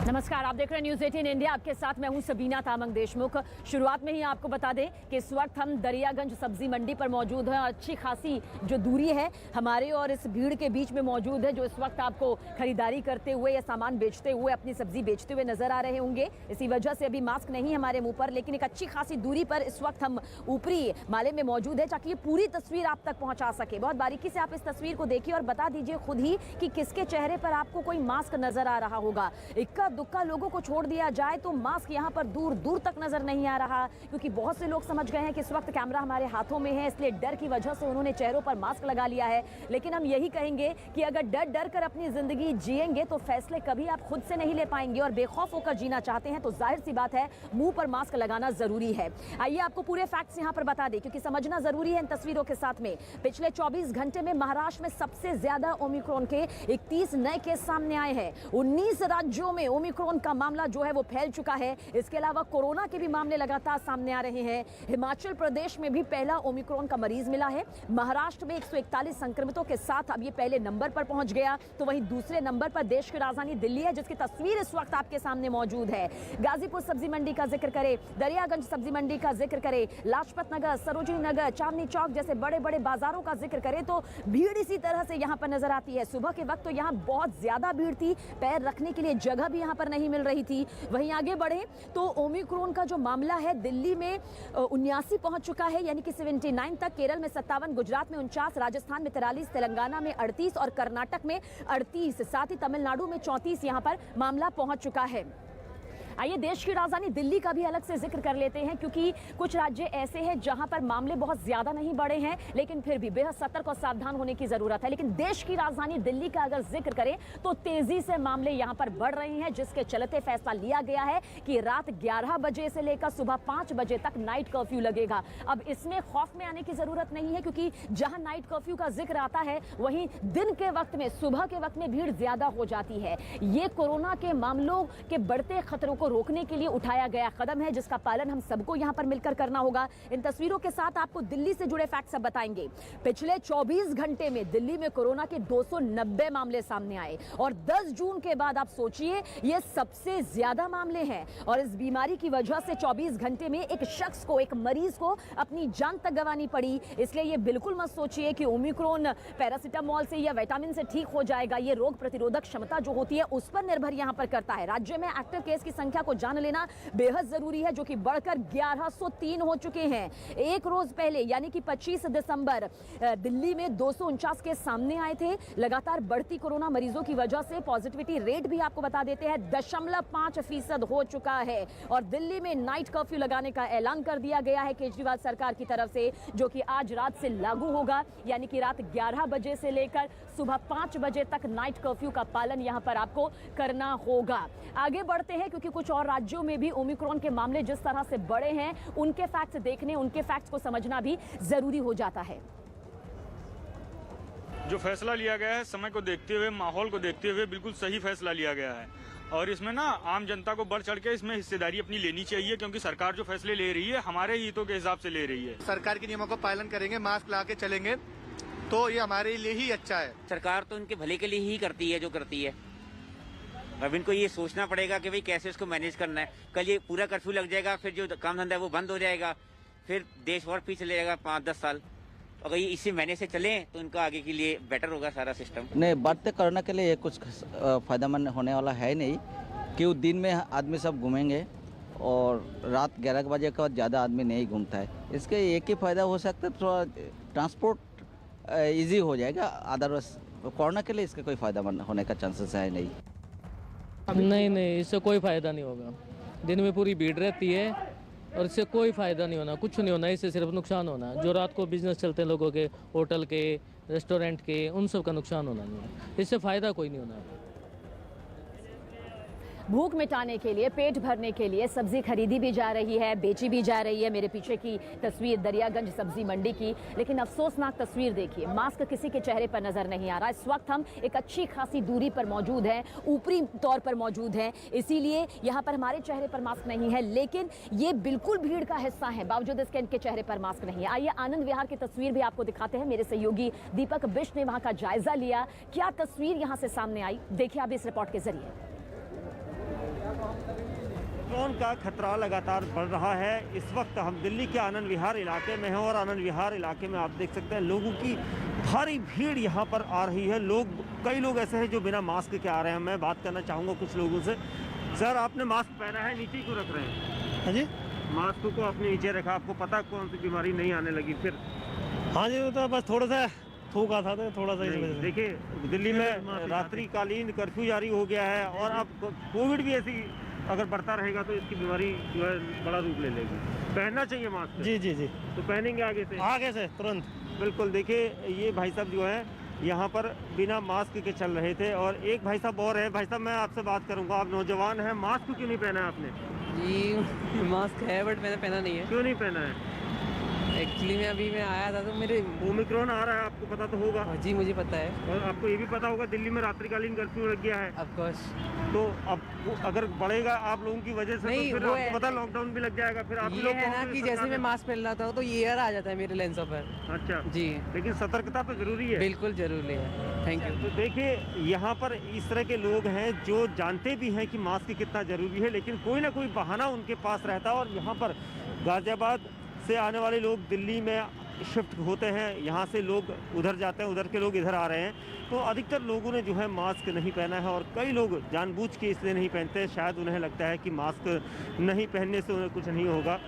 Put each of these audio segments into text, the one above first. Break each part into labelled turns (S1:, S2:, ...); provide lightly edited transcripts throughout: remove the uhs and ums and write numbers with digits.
S1: नमस्कार, आप देख रहे हैं न्यूज़ 18 इंडिया। आपके साथ मैं हूं सबीना तामंग देशमुख। शुरुआत में ही आपको बता दें कि इस वक्त हम दरियागंज सब्जी मंडी पर मौजूद हैं। अच्छी खासी जो दूरी है हमारे और इस भीड़ के बीच में मौजूद है, जो इस वक्त आपको खरीदारी करते हुए या सामान बेचते हुए, अपनी सब्जी बेचते हुए नजर आ रहे होंगे। इसी वजह से अभी मास्क नहीं हमारे मुंह पर, लेकिन एक अच्छी खासी दूरी पर इस वक्त हम ऊपरी माले में मौजूद है ताकि ये पूरी तस्वीर आप तक पहुंचा सके। बहुत बारीकी से आप इस तस्वीर को देखिए और बता दीजिए खुद ही कि किसके चेहरे पर आपको कोई मास्क नजर आ रहा होगा। इक्का दुक्का लोगों को छोड़ दिया जाए तो मास्क यहाँ पर दूर दूर तक नजर नहीं आ रहा, क्योंकि बहुत से लोग समझ गए हैं कि इस वक्त कैमरा हमारे हाथों में है, इसलिए डर की वजह से उन्होंने चेहरों पर मास्क लगा लिया है। लेकिन हम यही कहेंगे कि अगर डर डर कर अपनी जिंदगी जिएंगे तो फैसले कभी आप खुद से नहीं ले पाएंगे, और बेखौफ होकर जीना चाहते हैं तो जाहिर सी बात है मुंह पर मास्क लगाना जरूरी है। आइए आपको पूरे फैक्ट्स यहाँ पर बता दें, क्योंकि समझना जरूरी है इन तस्वीरों के साथ में। पिछले 24 घंटे में महाराष्ट्र में सबसे ज्यादा ओमिक्रॉन के 31 नए केस सामने आए हैं। 19 राज्यों में ओमिक्रॉन का मामला जो है वो फैल चुका है। इसके अलावा कोरोना के भी मामले लगातार सामने आ रहे हैं। हिमाचल प्रदेश में भी पहला ओमिक्रॉन का मरीज मिला है। महाराष्ट्र में 141 संक्रमितों के साथ अब ये पहले नंबर पर पहुंच गया, तो वहीं दूसरे नंबर पर देश की राजधानी दिल्ली है, जिसकी तस्वीर इस वक्त आपके सामने मौजूद है। गाजीपुर सब्जी मंडी का जिक्र करें, दरियागंज सब्जी मंडी का जिक्र करें, लाजपत नगर, सरोजनी नगर, चांदनी चौक जैसे बड़े बड़े बाजारों का जिक्र करें तो भीड़ इसी तरह से यहाँ पर नजर आती है। सुबह के वक्त तो यहाँ बहुत ज्यादा भीड़ थी, पैर रखने के लिए जगह भी यहाँ पर नहीं मिल रही थी। वहीं आगे बढ़े तो ओमिक्रॉन का जो मामला है दिल्ली में 79 पहुंच चुका है, यानी कि 79 तक। केरल में 57, गुजरात में 49, राजस्थान में 43, तेलंगाना में 38 और कर्नाटक में 38, साथ ही तमिलनाडु में 34 यहां पर मामला पहुंच चुका है। आइए देश की राजधानी दिल्ली का भी अलग से जिक्र कर लेते हैं, क्योंकि कुछ राज्य ऐसे हैं जहां पर मामले बहुत ज्यादा नहीं बढ़े हैं, लेकिन फिर भी बेहद सतर्क और सावधान होने की जरूरत है। लेकिन देश की राजधानी दिल्ली का अगर जिक्र करें तो तेजी से मामले यहां पर बढ़ रहे हैं, जिसके चलते फैसला लिया गया है कि रात 11 बजे से लेकर सुबह 5 बजे तक नाइट कर्फ्यू लगेगा। अब इसमें खौफ में आने की जरूरत नहीं है, क्योंकि जहां नाइट कर्फ्यू का जिक्र आता है वहीं दिन के वक्त में, सुबह के वक्त में भीड़ ज्यादा हो जाती है। ये कोरोना के मामलों के बढ़ते खतरों को रोकने के लिए उठाया गया कदम है, जिसका पालन हम सबको यहां पर मिलकर करना होगा। इन तस्वीरों के साथ आपको दिल्ली से जुड़े फैक्ट्स सब बताएंगे। पिछले 24 घंटे में दिल्ली में कोरोना के 290 मामले सामने आए, और 10 जून के बाद आप सोचिए ये सबसे ज्यादा मामले हैं। और इस बीमारी की वजह से 24 घंटे में एक शख्स को, एक मरीज को अपनी जान तक गंवानी पड़ी। इसलिए ये बिल्कुल मत सोचिए कि ओमिक्रॉन पैरासिटामोल से या विटामिन से ठीक हो जाएगा। ये रोग प्रतिरोधक क्षमता जो होती है उस पर निर्भर यहां पर करता है। राज्य में एक्टिव केस की संख्या को जान लेना बेहद जरूरी है, जो कि बढ़कर 1103 हो चुके हैं। एक रोज पहले यानी कि 25 दिसंबर दिल्ली में 249 केस सामने आए थे। लगातार बढ़ती कोरोना मरीजों की वजह से पॉजिटिविटी रेट भी आपको बता देते हैं 0.5% हो चुका है। और दिल्ली में नाइट कर्फ्यू लगाने का ऐलान कर दिया गया है केजरीवाल सरकार की तरफ से, जो कि आज रात से लागू होगा, यानी कि रात 11 बजे से लेकर सुबह 5 बजे तक नाइट कर्फ्यू का पालन यहां पर आपको करना होगा। आगे बढ़ते हैं, क्योंकि कुछ और राज्यों में भी ओमिक्रॉन के मामले जिस तरह से बढ़े हैं, उनके फैक्ट्स देखने, उनके फैक्ट्स को समझना भी जरूरी हो जाता है।
S2: जो फैसला लिया गया है समय को देखते हुए, माहौल को देखते हुए बिल्कुल सही फैसला लिया गया है, और इसमें ना आम जनता को बढ़ चढ़ के इसमें हिस्सेदारी अपनी लेनी चाहिए, क्योंकि सरकार जो फैसले ले रही है हमारे हितों के हिसाब से ले रही है।
S3: सरकार के नियमों का पालन करेंगे, मास्क लगा के चलेंगे तो ये हमारे लिए ही अच्छा है।
S4: सरकार तो उनके भले के लिए ही करती है जो करती है। अब इनको ये सोचना पड़ेगा कि भाई कैसे उसको मैनेज करना है। कल ये पूरा कर्फ्यू लग जाएगा, फिर जो काम धंधा है वो बंद हो जाएगा, फिर देश और पीछे चले जाएगा 5-10 साल। अगर ये इसी महीने से चले तो इनका आगे के लिए बेटर होगा सारा सिस्टम।
S5: नहीं, बढ़ते कोरोना के लिए कुछ फायदेमंद होने वाला है नहीं, क्यों दिन में आदमी सब घूमेंगे और रात 11 बजे के बाद ज़्यादा आदमी नहीं घूमता है। इसके एक ही फ़ायदा हो सकता है, थोड़ा ट्रांसपोर्ट ईजी हो जाएगा, अदरवाइज कोरोना के लिए इसका कोई फ़ायदा होने का चांसेस है नहीं।
S6: नहीं, इससे कोई फ़ायदा नहीं होगा। दिन में पूरी भीड़ रहती है और इससे कोई फ़ायदा नहीं होना, कुछ नहीं होना, इससे सिर्फ नुकसान होना। जो रात को बिजनेस चलते हैं लोगों के, होटल के, रेस्टोरेंट के, उन सब का नुकसान होना नहीं है, इससे फ़ायदा कोई नहीं होना।
S1: भूख मिटाने के लिए, पेट भरने के लिए सब्जी खरीदी भी जा रही है, बेची भी जा रही है। मेरे पीछे की तस्वीर दरियागंज सब्जी मंडी की, लेकिन अफसोसनाक तस्वीर देखिए, मास्क किसी के चेहरे पर नजर नहीं आ रहा। इस वक्त हम एक अच्छी खासी दूरी पर मौजूद हैं, ऊपरी तौर पर मौजूद हैं, इसीलिए यहाँ पर हमारे चेहरे पर मास्क नहीं है, लेकिन ये बिल्कुल भीड़ का हिस्सा है, बावजूद इसके इनके चेहरे पर मास्क नहीं है। आइए आनंद विहार की तस्वीर भी आपको दिखाते हैं। मेरे सहयोगी दीपक बिष्ट ने वहाँ का जायजा लिया। क्या तस्वीर यहाँ से सामने आई, देखिए आप इस रिपोर्ट के जरिए।
S7: ओमिक्रॉन का खतरा लगातार बढ़ रहा है। इस वक्त हम दिल्ली के आनंद विहार इलाके में हैं और आनंद विहार इलाके में आप देख सकते हैं लोगों की भारी भीड़ यहाँ पर आ रही है। कई लोग ऐसे हैं जो बिना मास्क के आ रहे हैं। मैं बात करना चाहूँगा कुछ लोगों से। सर, आपने मास्क पहना है, नीचे क्यों रख रहे हैं?
S8: हाँ जी,
S7: मास्क को आपने नीचे रखा, आपको पता कौन सी बीमारी नहीं आने लगी फिर?
S8: हाँ जी, वो तो बस थोड़ा सा थूक आता था, थोड़ा सा इस वजह से।
S7: देखिए, दिल्ली में रात्रिकालीन कर्फ्यू जारी हो गया है और अब कोविड भी ऐसी अगर बढ़ता रहेगा तो इसकी बीमारी जो है बड़ा रूप ले लेगी। पहनना चाहिए मास्क।
S8: जी जी जी,
S7: तो पहनेंगे आगे से
S8: तुरंत।
S7: बिल्कुल। देखिए, ये भाई साहब जो है यहाँ पर बिना मास्क के चल रहे थे और एक भाई साहब और है। भाई साहब, मैं आपसे बात करूँगा, आप नौजवान हैं, मास्क क्यों नहीं पहना है आपने?
S9: जी मास्क है बट मैंने पहना नहीं है।
S7: क्यों नहीं पहना है?
S9: एक्चुअली मैं आया था तो मेरे
S7: ओमिक्रॉन आ रहा है, आपको पता तो होगा।
S9: जी मुझे पता है।
S7: और आपको ये भी पता होगा दिल्ली में रात्रिकालीन कर्फ्यू लग गया है।
S9: Of course.
S7: तो अब अगर बढ़ेगा आप लोगों की वजह से
S9: नहीं,
S7: तो फिर
S9: वो
S7: आपको पता लॉकडाउन भी लग जाएगा। फिर आप
S9: ये
S7: लोग
S9: है ना कि जैसे मैं मास्क पहन लाता हूँ तो ये एयर आ जाता है मेरे लेंसों पर।
S7: अच्छा
S9: जी,
S7: लेकिन सतर्कता तो जरूरी है।
S9: बिल्कुल जरूरी है। Thank you.
S7: तो देखिए, यहाँ पर इस तरह के लोग हैं जो जानते भी हैं कि मास्क कितना जरूरी है, लेकिन कोई ना कोई बहाना उनके पास रहता है। और यहाँ पर गाजियाबाद से आने वाले लोग दिल्ली में शिफ्ट होते हैं, यहाँ से लोग उधर जाते हैं, उधर के लोग इधर आ रहे हैं। तो अधिकतर लोगों ने जो है मास्क नहीं पहना है और कई लोग जानबूझ के इसलिए नहीं पहनते, शायद उन्हें लगता है कि मास्क नहीं पहनने से उन्हें कुछ नहीं होगा।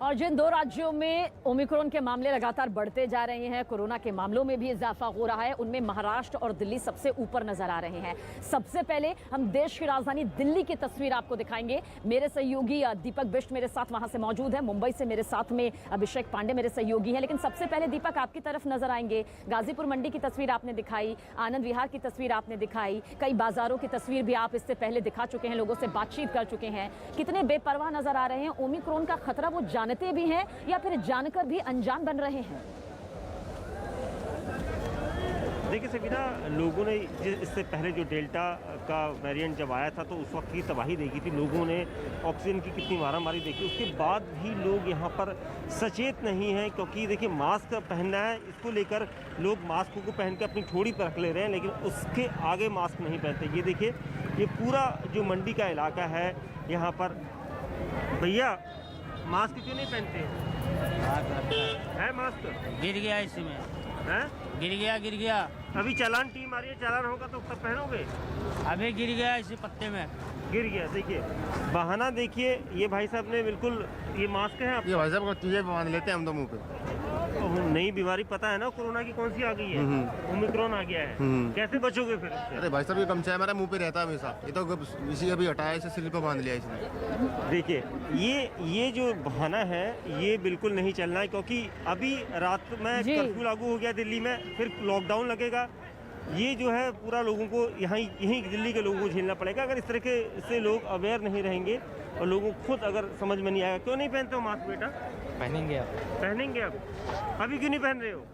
S1: और जिन दो राज्यों में ओमिक्रॉन के मामले लगातार बढ़ते जा रहे हैं, कोरोना के मामलों में भी इजाफा हो रहा है, उनमें महाराष्ट्र और दिल्ली सबसे ऊपर नजर आ रहे हैं। सबसे पहले हम देश की राजधानी दिल्ली की तस्वीर आपको दिखाएंगे। मेरे सहयोगी दीपक बिष्ट मेरे साथ वहां से मौजूद है। मुंबई से मेरे साथ में अभिषेक पांडे मेरे सहयोगी हैं। लेकिन सबसे पहले दीपक, आपकी तरफ नजर आएंगे। गाजीपुर मंडी की तस्वीर आपने दिखाई, आनंद विहार की तस्वीर आपने दिखाई, कई बाजारों की तस्वीर भी आप इससे पहले दिखा चुके हैं, लोगों से बातचीत कर चुके हैं। कितने बेपरवाह नजर आ रहे हैं। ओमिक्रॉन का खतरा वो जानते भी हैं या फिर जानकर भी अनजान बन रहे हैं?
S7: देखिए सबीना, लोगों ने इससे पहले जो डेल्टा का वेरिएंट जब आया था तो उस वक्त की तबाही देखी थी, लोगों ने ऑक्सीजन की कितनी मारामारी देखी। उसके बाद भी लोग यहाँ पर सचेत नहीं हैं, क्योंकि देखिए मास्क पहनना है, इसको लेकर लोग मास्क को पहन के अपनी ठोड़ी पर रख ले रहे हैं, लेकिन उसके आगे मास्क नहीं पहनते। ये देखिए, ये पूरा जो मंडी का इलाका है यहाँ पर। भैया, मास्क क्यों नहीं पहनते है? मास्क
S10: गिर गया इसमें
S7: है,
S10: गिर गया।
S7: अभी चालान टीम आ रही है, चालान होगा तो तब पहनोगे।
S10: अभी गिर गया इसी पत्ते में
S7: गिर गया। देखिए बहाना, देखिए ये भाई साहब ने बिल्कुल, ये मास्क है आप?
S3: ये भाई साहब को तुझे बांध लेते हैं हम तो मुंह पे।
S7: नई बीमारी पता है ना कोरोना की कौन सी आ गई है? ओमिक्रॉन आ गया है। कैसे बचोगे फिर उससे?
S3: अरे भाई साहब, ये गमछा हमारा मुंह पे रहता है हमेशा। ये तो इसी अभी हटाया, इसे सिर पे बांध लिया इसने।
S7: देखिए, ये जो बहाना है ये बिल्कुल नहीं चलना है, क्योंकि अभी रात में कर्फ्यू लागू हो गया दिल्ली में, फिर लॉकडाउन लगेगा। ये जो है पूरा लोगों को यहीं दिल्ली के लोगों को झेलना पड़ेगा। अगर इस तरह के से लोग अवेयर नहीं रहेंगे और लोगों को खुद अगर समझ में नहीं आएगा। क्यों नहीं पहनते हो मास्क बेटा?
S9: पहनेंगे आप?
S7: पहनेंगे अब। अभी क्यों नहीं पहन रहे हो?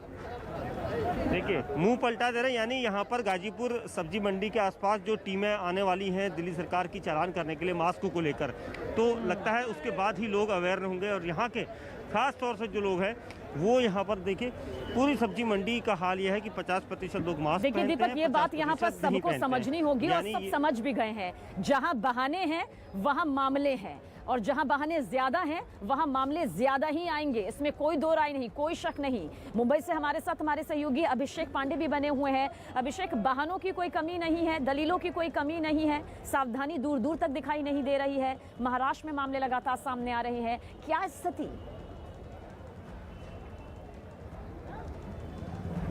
S7: देखिए, मुंह पलटा दे रहे हैं। यानी यहाँ पर गाजीपुर सब्जी मंडी के आसपास जो टीमें आने वाली हैं दिल्ली सरकार की चालान करने के लिए मास्क को लेकर, तो लगता है उसके बाद ही लोग अवेयर होंगे। और यहाँ के खास तौर से जो लोग हैं वो यहाँ पर देखिए, पूरी सब्जी मंडी का हाल ये है कि 50% लोग मास्क
S1: देखिए दीपक, ये बात यहाँ पर सबको समझनी होगी और सब समझ भी गए हैं। जहाँ बहाने हैं वहाँ मामले हैं, और जहां बहाने ज्यादा हैं वहां मामले ज्यादा ही आएंगे। इसमें कोई दो राय नहीं, कोई शक नहीं। मुंबई से हमारे साथ हमारे सहयोगी अभिषेक पांडे भी बने हुए हैं। अभिषेक, बहानों की कोई कमी नहीं है, दलीलों की कोई कमी नहीं है, सावधानी दूर दूर तक दिखाई नहीं दे रही है। महाराष्ट्र में मामले लगातार सामने आ रहे हैं, क्या स्थिति?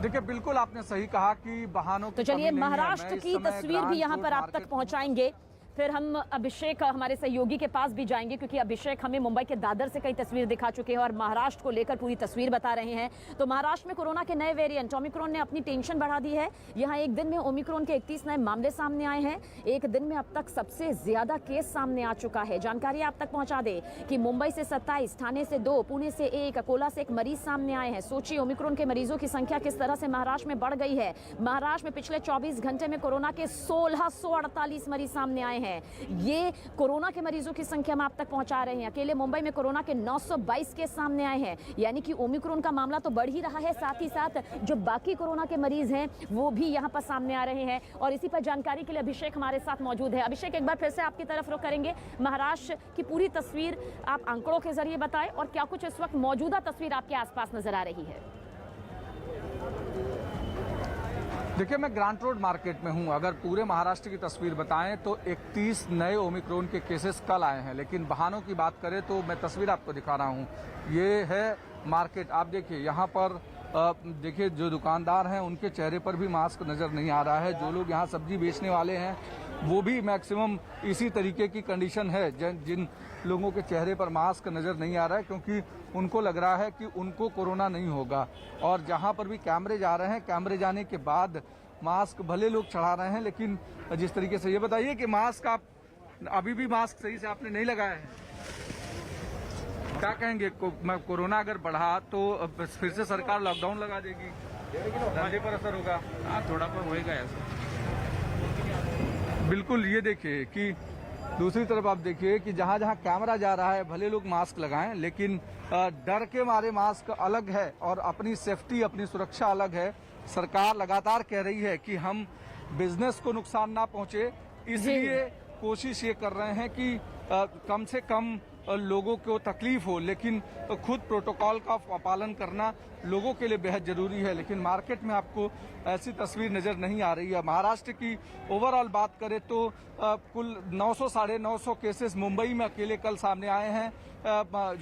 S11: देखिए, बिल्कुल आपने सही कहा कि बहानों
S1: तो चलिए महाराष्ट्र की तस्वीर भी यहाँ पर आप तक पहुंचाएंगे। फिर हम अभिषेक हमारे सहयोगी के पास भी जाएंगे, क्योंकि अभिषेक हमें मुंबई के दादर से कई तस्वीर दिखा चुके हैं और महाराष्ट्र को लेकर पूरी तस्वीर बता रहे हैं। तो महाराष्ट्र में कोरोना के नए वेरिएंट ओमिक्रॉन ने अपनी टेंशन बढ़ा दी है। यहाँ एक दिन में ओमिक्रॉन के 31 नए मामले सामने आए हैं। एक दिन में अब तक सबसे ज्यादा केस सामने आ चुका है। जानकारी आप तक पहुंचा दे कि मुंबई से 27, ठाणे से 2, पुणे से 1, अकोला से 1 मरीज सामने आए हैं। सोचिए ओमिक्रॉन के मरीजों की संख्या किस तरह से महाराष्ट्र में बढ़ गई है। महाराष्ट्र में पिछले 24 घंटे में कोरोना के 1648 मरीज सामने आए हैं। हैं। ये कोरोना के मरीजों की संख्या हम आप तक पहुंचा रहे हैं। अकेले मुंबई में कोरोना के 922 केस सामने आए हैं, यानी कि ओमिक्रॉन का मामला तो बढ़ ही रहा है, साथ ही साथ जो बाकी कोरोना के मरीज हैं वो भी यहाँ पर सामने आ रहे हैं। और इसी पर जानकारी के लिए अभिषेक हमारे साथ मौजूद है। अभिषेक, एक बार फिर से आपकी तरफ रुख करेंगे। महाराष्ट्र की पूरी तस्वीर आप आंकड़ों के जरिए बताएं और क्या कुछ इस वक्त मौजूदा तस्वीर आपके आसपास नजर आ रही है।
S11: देखिए, मैं ग्रांट रोड मार्केट में हूं। अगर पूरे महाराष्ट्र की तस्वीर बताएं तो 31 नए ओमिक्रॉन के केसेस कल आए हैं, लेकिन बहानों की बात करें तो मैं तस्वीर आपको दिखा रहा हूं। ये है मार्केट, आप देखिए यहाँ पर देखिए जो दुकानदार हैं उनके चेहरे पर भी मास्क नज़र नहीं आ रहा है। जो लोग यहाँ सब्जी बेचने वाले हैं वो भी मैक्सिमम इसी तरीके की कंडीशन है। जिन लोगों के चेहरे पर मास्क नज़र नहीं आ रहा है क्योंकि उनको लग रहा है कि उनको कोरोना नहीं होगा। और जहाँ पर भी कैमरे जा रहे हैं, कैमरे जाने के बाद मास्क भले लोग चढ़ा रहे हैं, लेकिन जिस तरीके से, ये बताइए कि मास्क आप अभी भी मास्क सही से आपने नहीं लगाया है, क्या कहेंगे? कोरोना अगर बढ़ा तो फिर से सरकार लॉकडाउन लगा देगी, धंधे पर असर होगा?
S2: हाँ, थोड़ा पर होएगा ऐसा।
S11: बिल्कुल, ये देखिए कि दूसरी तरफ आप देखिए कि जहाँ जहाँ कैमरा जा रहा है भले लोग मास्क लगाएं, लेकिन डर के मारे मास्क अलग है और अपनी सेफ्टी, अपनी सुरक्षा अलग है। सरकार लगातार कह रही है कि हम बिजनेस को नुकसान ना पहुंचे, इसलिए कोशिश ये कर रहे हैं कि कम से कम लोगों को तकलीफ हो, लेकिन खुद प्रोटोकॉल का पालन करना लोगों के लिए बेहद जरूरी है। लेकिन मार्केट में आपको ऐसी तस्वीर नजर नहीं आ रही है। महाराष्ट्र की ओवरऑल बात करें तो कुल 900 साढ़े 900 केसेस मुंबई में अकेले कल सामने आए हैं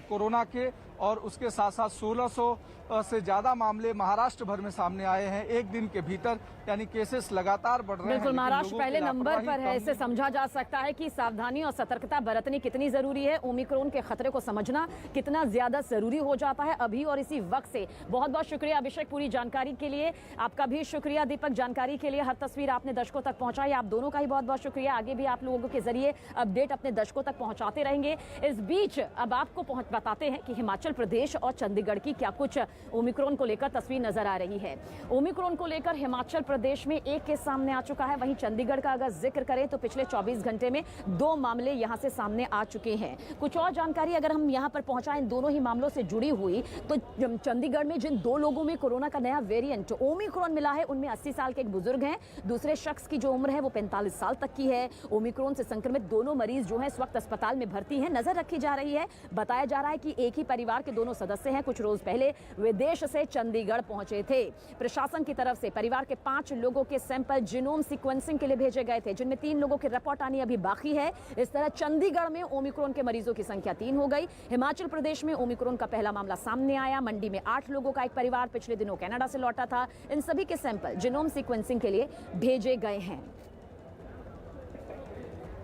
S11: कोरोना के, और उसके साथ साथ 1600 से ज्यादा मामले महाराष्ट्र भर में सामने आए हैं एक दिन के भीतर, यानी केसेस लगातार बढ़ रहे हैं।
S1: बिल्कुल, महाराष्ट्र पहले नंबर पर है। इससे समझा जा सकता है कि सावधानी और सतर्कता बरतनी कितनी जरूरी है। ओमिक्रॉन के खतरे को समझना कितना ज्यादा जरूरी हो जाता है अभी और इसी वक्त से। बहुत बहुत शुक्रिया अभिषेक पूरी जानकारी के लिए। आपका भी शुक्रिया दीपक, जानकारी के लिए। हर तस्वीर आपने दर्शकों तक पहुंचाई, आप दोनों का ही बहुत बहुत शुक्रिया। आगे भी आप लोगों के जरिए अपडेट अपने दर्शकों तक पहुंचाते रहेंगे। इस बीच अब आपको बताते हैं कि हिमाचल प्रदेश और चंडीगढ़ की क्या कुछ ओमिक्रॉन को लेकर तस्वीर नजर आ रही है। ओमिक्रॉन को लेकर हिमाचल प्रदेश में एक केस सामने आ चुका है। वहीं चंडीगढ़ का अगर जिक्र करें तो पिछले 24 घंटे में 2 मामले यहां से सामने आ चुके हैं। कुछ और जानकारी अगर हम यहां पर पहुंचाएं दोनों ही मामलों से जुड़ी हुई, तो चंडीगढ़ में जिन 2 लोगों में कोरोना का नया वेरिएंट ओमिक्रॉन मिला है उनमें 80 साल के एक बुजुर्ग हैं, दूसरे शख्स की जो उम्र है वो 45 साल तक की है। ओमिक्रॉन से संक्रमित दोनों मरीज जो है इस वक्त अस्पताल में भर्ती हैं, नजर रखी जा रही है। बताया जा रहा है कि एक ही परिवार के दोनों सदस्य हैं। कुछ रोज पहले विदेश से चंडीगढ़ पहुंचे थे। प्रशासन की तरफ से परिवार के 5 लोगों के सैंपल जीनोम सीक्वेंसिंग के लिए भेजे गए थे, जिनमें 3 लोगों की रिपोर्ट आनी अभी बाकी है। इस तरह चंडीगढ़ में ओमिक्रॉन के मरीजों की संख्या 3 हो गई। हिमाचल प्रदेश में ओमिक्रॉन का पहला मामला सामने आया। मंडी में 8 लोगों का एक परिवार पिछले दिनों कनाडा से लौटा था। इन सभी के सैंपल जीनोम सीक्वेंसिंग के लिए भेजे गए हैं।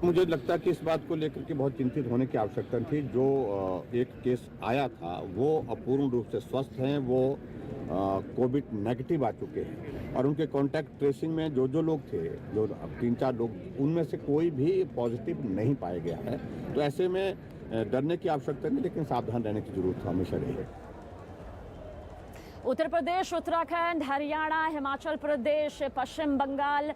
S12: मुझे लगता है कि इस बात को लेकर के बहुत चिंतित होने की आवश्यकता थी। जो एक केस आया था वो अपूर्ण रूप से स्वस्थ हैं, वो कोविड नेगेटिव आ चुके हैं और उनके कॉन्टैक्ट ट्रेसिंग में जो लोग थे, जो 3-4 लोग, उनमें से कोई भी पॉजिटिव नहीं पाया गया है। तो ऐसे में डरने की आवश्यकता नहीं, लेकिन सावधान रहने की जरूरत हमेशा रही है।
S1: उत्तर प्रदेश, उत्तराखंड, हरियाणा, हिमाचल प्रदेश, पश्चिम बंगाल,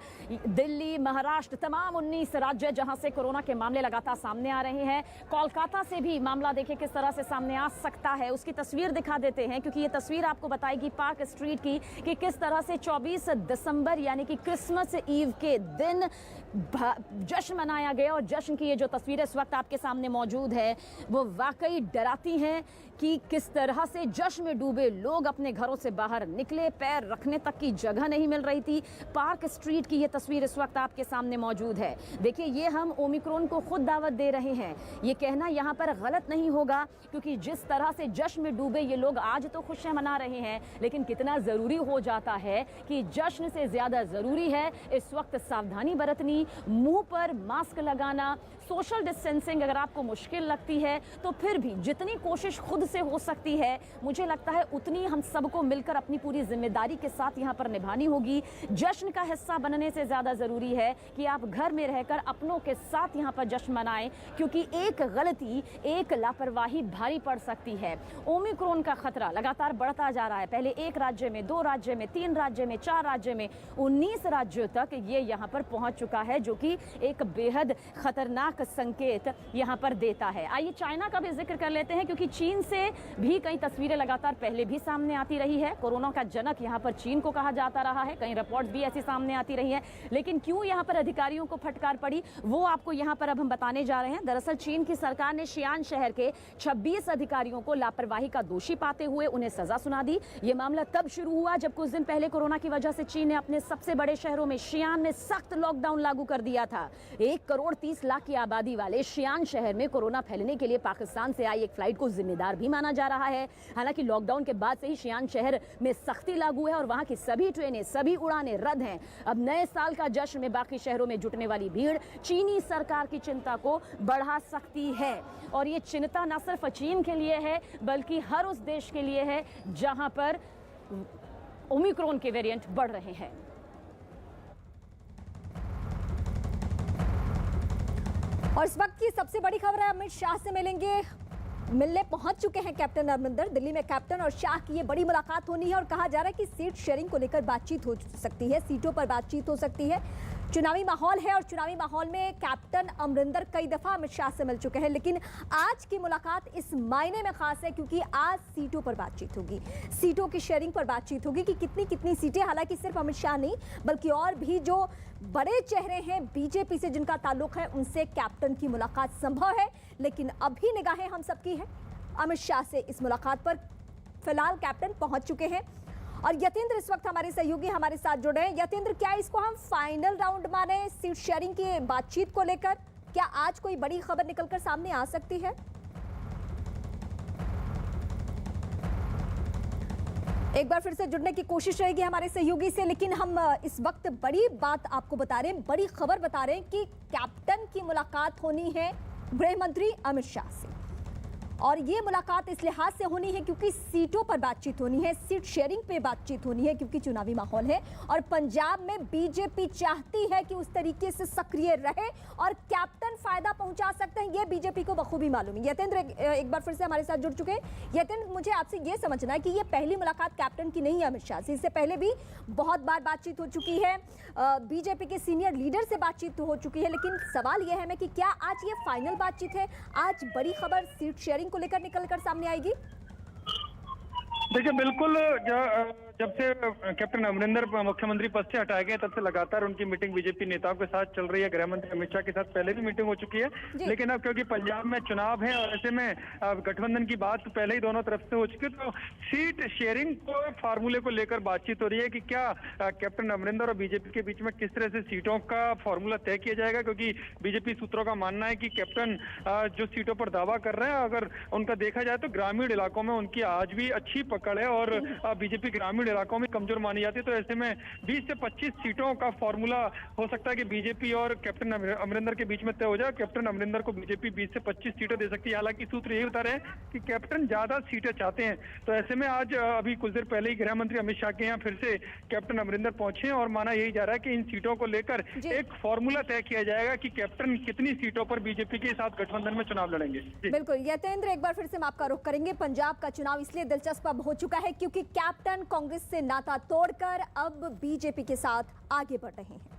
S1: दिल्ली, महाराष्ट्र, तमाम 19 राज्य जहां से कोरोना के मामले लगातार सामने आ रहे हैं। कोलकाता से भी मामला देखिए किस तरह से सामने आ सकता है, उसकी तस्वीर दिखा देते हैं, क्योंकि ये तस्वीर आपको बताएगी पार्क स्ट्रीट की कि किस तरह से 24 दिसंबर यानी कि क्रिसमस ईव के दिन जश्न मनाया गया। और जश्न की ये जो तस्वीर इस वक्त आपके सामने मौजूद है वो वाकई डराती हैं कि किस तरह से जश्न में डूबे लोग अपने घरों से बाहर निकले, पैर रखने तक की जगह नहीं मिल रही थी। पार्क स्ट्रीट की ये तस्वीर इस वक्त आपके सामने मौजूद है। देखिए, ये हम ओमिक्रॉन को खुद दावत दे रहे हैं, ये कहना यहाँ पर गलत नहीं होगा, क्योंकि जिस तरह से जश्न में डूबे ये लोग आज तो खुशियां मना रहे हैं, लेकिन कितना जरूरी हो जाता है कि जश्न से ज्यादा जरूरी है इस वक्त सावधानी बरतनी, मुंह पर मास्क लगाना, सोशल डिस्टेंसिंग। अगर आपको मुश्किल लगती है तो फिर भी जितनी कोशिश खुद से हो सकती है, मुझे लगता है उतनी हम सब सबको मिलकर अपनी पूरी जिम्मेदारी के साथ यहाँ पर निभानी होगी। जश्न का हिस्सा बनने से ज़्यादा ज़रूरी है कि आप घर में रहकर अपनों के साथ यहाँ पर जश्न मनाएं, क्योंकि एक गलती, एक लापरवाही भारी पड़ सकती है। ओमिक्रॉन का खतरा लगातार बढ़ता जा रहा है। पहले 1 राज्य में, 2 राज्य में, 3 राज्य में, 4 राज्य में, 19 राज्यों तक ये यहाँ पर पहुँच चुका है, जो कि एक बेहद खतरनाक संकेत यहाँ पर देता है। आइए चाइना का भी जिक्र कर लेते हैं, क्योंकि चीन से भी कई तस्वीरें लगातार पहले भी सामने आती रही है। कोरोना का जनक यहाँ पर चीन को कहा जाता रहा है, कई रिपोर्ट्स भी ऐसी सामने आती रही है, लेकिन क्यों यहाँ पर अधिकारियों को फटकार पड़ी वो आपको यहाँ पर अब हम बताने जा रहे हैं। दरअसल चीन की सरकार ने शियान शहर के 26 अधिकारियों को लापरवाही का दोषी पाते हुए उन्हें सजा सुना दी। ये मामला तब शुरू हुआ जब कुछ दिन पहले कोरोना की वजह से चीन ने अपने सबसे बड़े शहरों में शियान में सख्त लॉकडाउन लागू कर दिया था। 1 करोड़ 30 लाख की आबादी वाले शियान शहर में कोरोना फैलने के लिए पाकिस्तान से आई एक फ्लाइट को जिम्मेदार भी माना जा रहा है। हालांकि लॉकडाउन के बाद से ही शियान शहर में सख्ती लागू है और वहां की सभी ट्रेनें, सभी उड़ानें रद्द हैं। अब नए साल का जश्न में बाकी शहरों में जुटने वाली भीड़ चीनी सरकार की चिंता को बढ़ा सकती है, और ये चिंता न सिर्फ चीन के लिए है बल्कि हर उस देश के लिए है जहां पर ओमिक्रॉन के वेरिएंट बढ़ रहे हैं।
S13: और इस वक्त की सबसे बड़ी खबर है, अमित शाह से मिलने पहुंच चुके हैं कैप्टन अमरिंदर। दिल्ली में कैप्टन और शाह की ये बड़ी मुलाकात होनी है और कहा जा रहा है कि सीट शेयरिंग को लेकर बातचीत हो सकती है, सीटों पर बातचीत हो सकती है। चुनावी माहौल है और चुनावी माहौल में कैप्टन अमरिंदर कई दफा अमित शाह से मिल चुके हैं, लेकिन आज की मुलाकात इस मायने में खास है क्योंकि आज सीटों पर बातचीत होगी, सीटों की शेयरिंग पर बातचीत होगी कि कितनी कितनी सीटें। हालांकि सिर्फ अमित शाह नहीं बल्कि और भी जो बड़े चेहरे हैं बीजेपी से जिनका ताल्लुक है उनसे कैप्टन की मुलाकात संभव है, लेकिन अभी निगाहें हम सबकी है अमित शाह से इस मुलाकात पर। फिलहाल कैप्टन पहुंच चुके हैं और यतेंद्र इस वक्त हमारे सहयोगी हमारे साथ जुड़े हैं। यतेंद्र, क्या इसको हम फाइनल राउंड माने सीट शेयरिंग की बातचीत को लेकर? क्या आज कोई बड़ी खबर निकलकर सामने आ सकती है? एक बार फिर से जुड़ने की कोशिश रहेगी हमारे सहयोगी से, लेकिन हम इस वक्त बड़ी बात आपको बता रहे हैं, बड़ी खबर बता रहे हैं कि कैप्टन की मुलाकात होनी है गृह मंत्री अमित शाह से। और ये मुलाकात इस लिहाज से होनी है क्योंकि सीटों पर बातचीत होनी है, सीट शेयरिंग पे बातचीत होनी है क्योंकि चुनावी माहौल है और पंजाब में बीजेपी चाहती है कि उस तरीके से सक्रिय रहे और कैप्टन फायदा पहुंचा सकते हैं, ये बीजेपी को बखूबी मालूम है। यतेंद्र एक बार फिर से हमारे साथ जुड़ चुके हैं। यतेंद्र, मुझे आपसे ये समझना है कि ये पहली मुलाकात कैप्टन की नहीं है अमित शाह से, इससे पहले भी बहुत बार बातचीत हो चुकी है, बीजेपी के सीनियर लीडर से बातचीत हो चुकी है, लेकिन सवाल यह है कि क्या आज ये फाइनल बातचीत है, आज बड़ी खबर सीट शेयरिंग को लेकर निकलकर सामने आएगी?
S14: देखिए, बिल्कुल जब से कैप्टन अमरिंदर मुख्यमंत्री पद से हटाए गए तब से लगातार उनकी मीटिंग बीजेपी नेताओं के साथ चल रही है। गृह मंत्री अमित शाह के साथ पहले भी मीटिंग हो चुकी है, लेकिन अब क्योंकि पंजाब में चुनाव है और ऐसे में गठबंधन की बात पहले ही दोनों तरफ से हो चुकी है, तो सीट शेयरिंग को फार्मूले को लेकर बातचीत हो रही है कि क्या कैप्टन अमरिंदर और बीजेपी के बीच में किस तरह से सीटों का फॉर्मूला तय किया जाएगा। क्योंकि बीजेपी सूत्रों का मानना है कि कैप्टन जो सीटों पर दावा कर रहे हैं, अगर उनका देखा जाए तो ग्रामीण इलाकों में उनकी आज भी अच्छी पकड़ है और बीजेपी ग्रामीण इलाकों में कमजोर मानी जाती है। तो ऐसे में 20 से 25 सीटों का फॉर्मूला हो सकता है कि बीजेपी और कैप्टन अमरिंदर के बीच में तय हो जाए। कैप्टन अमरिंदर को बीजेपी 20 से 25 सीटें दे सकती है। हालांकि सूत्र यही बता रहे हैं कि कैप्टन ज्यादा सीटें चाहते हैं। तो ऐसे में आज अभी कुछ देर पहले ही गृह मंत्री अमित शाह के यहाँ फिर से कैप्टन अमरिंदर पहुंचे और माना यही जा रहा है कि इन सीटों को लेकर एक फॉर्मूला तय किया जाएगा कि कैप्टन कितनी सीटों पर बीजेपी के साथ गठबंधन में चुनाव लड़ेंगे।
S13: बिल्कुल यतेंद्र, एक बार फिर से हम आपका रुख करेंगे। पंजाब का चुनाव इसलिए दिलचस्प अब हो चुका है क्योंकि कैप्टन कांग्रेस से नाता तोड़कर अब बीजेपी के साथ आगे बढ़ रहे हैं।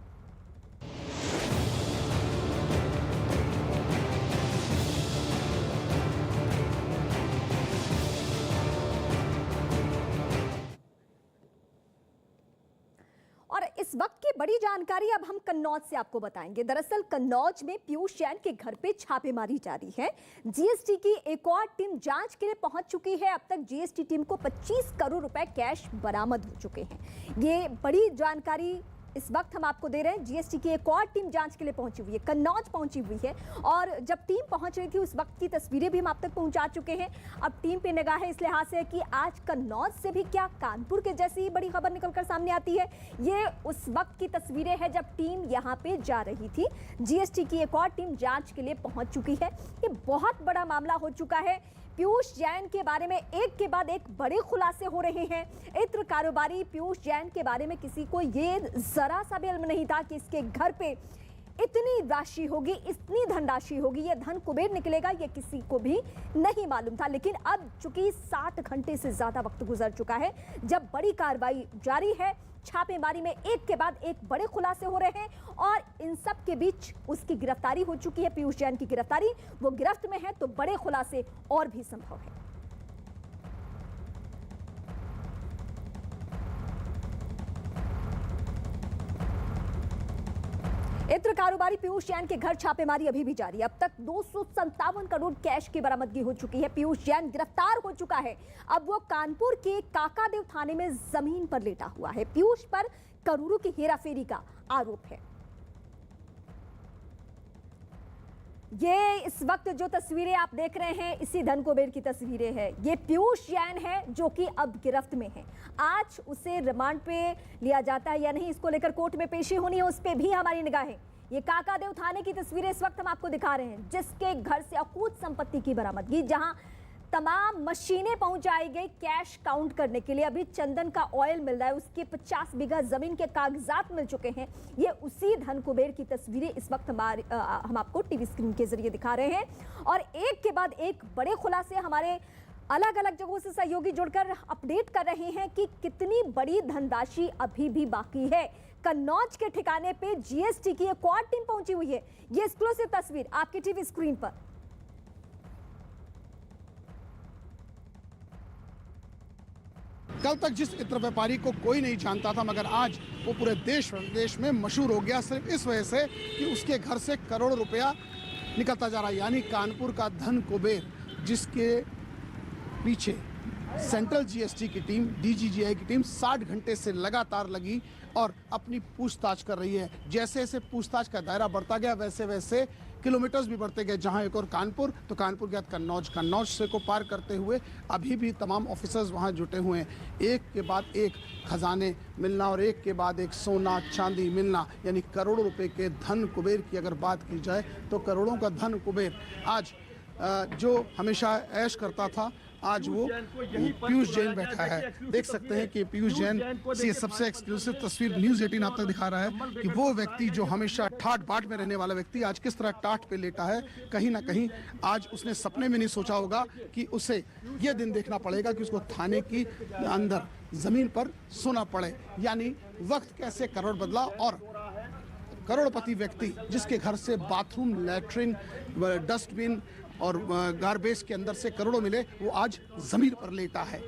S13: और इस वक्त की बड़ी जानकारी अब हम कन्नौज से आपको बताएंगे। दरअसल कन्नौज में पीयूष जैन के घर पे छापेमारी जारी है। जीएसटी की एक और टीम जांच के लिए पहुंच चुकी है। अब तक जीएसटी टीम को 25 करोड़ रुपए कैश बरामद हो चुके हैं। ये बड़ी जानकारी इस वक्त हम आपको दे रहे हैं। जीएसटी की एक और टीम जांच के लिए पहुंची हुई है, कन्नौज पहुंची हुई है और जब टीम पहुंच रही थी उस वक्त की तस्वीरें भी हम आप तक पहुंचा चुके हैं। अब टीम पे निगाह है इस लिहाज से कि आज कन्नौज से भी क्या कानपुर के जैसी ही बड़ी खबर निकलकर सामने आती है। ये उस वक्त की तस्वीरें हैं जब टीम यहाँ पे जा रही थी। जीएसटी की एक और टीम जांच के लिए पहुंच चुकी है। ये बहुत बड़ा मामला हो चुका है। पीयूष जैन के बारे में एक के बाद एक बड़े खुलासे हो रहे हैं। इत्र कारोबारी पीयूष जैन के बारे में किसी को ये जरा सा भी इल्म नहीं था कि इसके घर पे इतनी राशि होगी, इतनी धनराशि होगी, ये धन कुबेर निकलेगा, ये किसी को भी नहीं मालूम था। लेकिन अब चूंकि 60 घंटे से ज्यादा वक्त गुजर चुका है, जब बड़ी कार्रवाई जारी है, छापेमारी में एक के बाद एक बड़े खुलासे हो रहे हैं और इन सब के बीच उसकी गिरफ्तारी हो चुकी है। पीयूष जैन की गिरफ्तारी, वो गिरफ्त में है तो बड़े खुलासे और भी संभव है। इत्र कारोबारी पीयूष जैन के घर छापेमारी अभी भी जारी है। अब तक 257 करोड़ कैश की बरामदगी हो चुकी है। पीयूष जैन गिरफ्तार हो चुका है। अब वो कानपुर के काकादेव थाने में जमीन पर लेटा हुआ है। पीयूष पर करोड़ों की हेराफेरी का आरोप है। ये इस वक्त जो तस्वीरें आप देख रहे हैं, इसी धन कुबेर की तस्वीरें हैं। ये पीयूष जैन है जो कि अब गिरफ्त में है। आज उसे रिमांड पे लिया जाता है या नहीं, इसको लेकर कोर्ट में पेशी होनी है, उस पे भी हमारी निगाहें। ये काकादेव थाने की तस्वीरें इस वक्त हम आपको दिखा रहे हैं, जिसके घर से अकूत संपत्ति की बरामदगी, जहां तमाम मशीनें पहुंचाई गई कैश काउंट करने के लिए। अभी चंदन का ऑयल मिल रहा है, उसके 50 बीघा जमीन के कागजात मिल चुके हैं। ये उसी धन कुबेर की तस्वीरें इस वक्त हम आपको टीवी स्क्रीन के जरिए दिखा रहे हैं। और एक के बाद एक बड़े खुलासे हमारे अलग अलग जगहों से सहयोगी जुड़कर अपडेट कर रहे हैं कि कितनी बड़ी धनराशि अभी भी बाकी है। कन्नौज के ठिकाने पे जीएसटी की एक और टीम पहुंची हुई है। ये एक्सक्लूसिव तस्वीर आपकी टीवी स्क्रीन पर।
S15: कल तक जिस इत्र व्यापारी को कोई नहीं जानता था, मगर आज वो पूरे देश विदेश में मशहूर हो गया, सिर्फ इस वजह से कि उसके घर से करोड़ रुपया निकलता जा रहा है। यानी कानपुर का धन कुबेर, जिसके पीछे सेंट्रल जीएसटी की टीम, डीजीजीआई की टीम 60 घंटे से लगातार लगी और अपनी पूछताछ कर रही है। जैसे जैसे पूछताछ का दायरा बढ़ता गया, वैसे वैसे किलोमीटर्स भी बढ़ते गए। जहां एक और कानपुर, तो कानपुर के बाद कन्नौज, कन्नौज से को पार करते हुए अभी भी तमाम ऑफिसर्स वहां जुटे हुए हैं। एक के बाद एक खजाने मिलना और एक के बाद एक सोना चांदी मिलना, यानी करोड़ों रुपए के धन कुबेर की अगर बात की जाए तो करोड़ों का धन कुबेर आज जो हमेशा ऐश करता था, आज वो पीयूष जैन बैठा है। देख सकते हैं कि पीयूष जैन की सबसे एक्सक्लूसिव तस्वीर न्यूज़ 18 आप तक दिखा रहा है कि वो व्यक्ति जो हमेशा ठाट बाट में रहने वाला व्यक्ति आज किस तरह टाट पे लेटा है। कहीं ना कहीं आज उसने सपने में नहीं सोचा होगा कि उसे ये दिन देखना पड़ेगा कि उसको थाने की अंदर जमीन पर सोना पड़े। यानी वक्त कैसे करोड़ बदला और करोड़पति व्यक्ति जिसके घर से बाथरूम, लैट्रिन, डस्टबिन और गार्बेज के अंदर से करोड़ों मिले, वो आज जमीन पर लेटा है।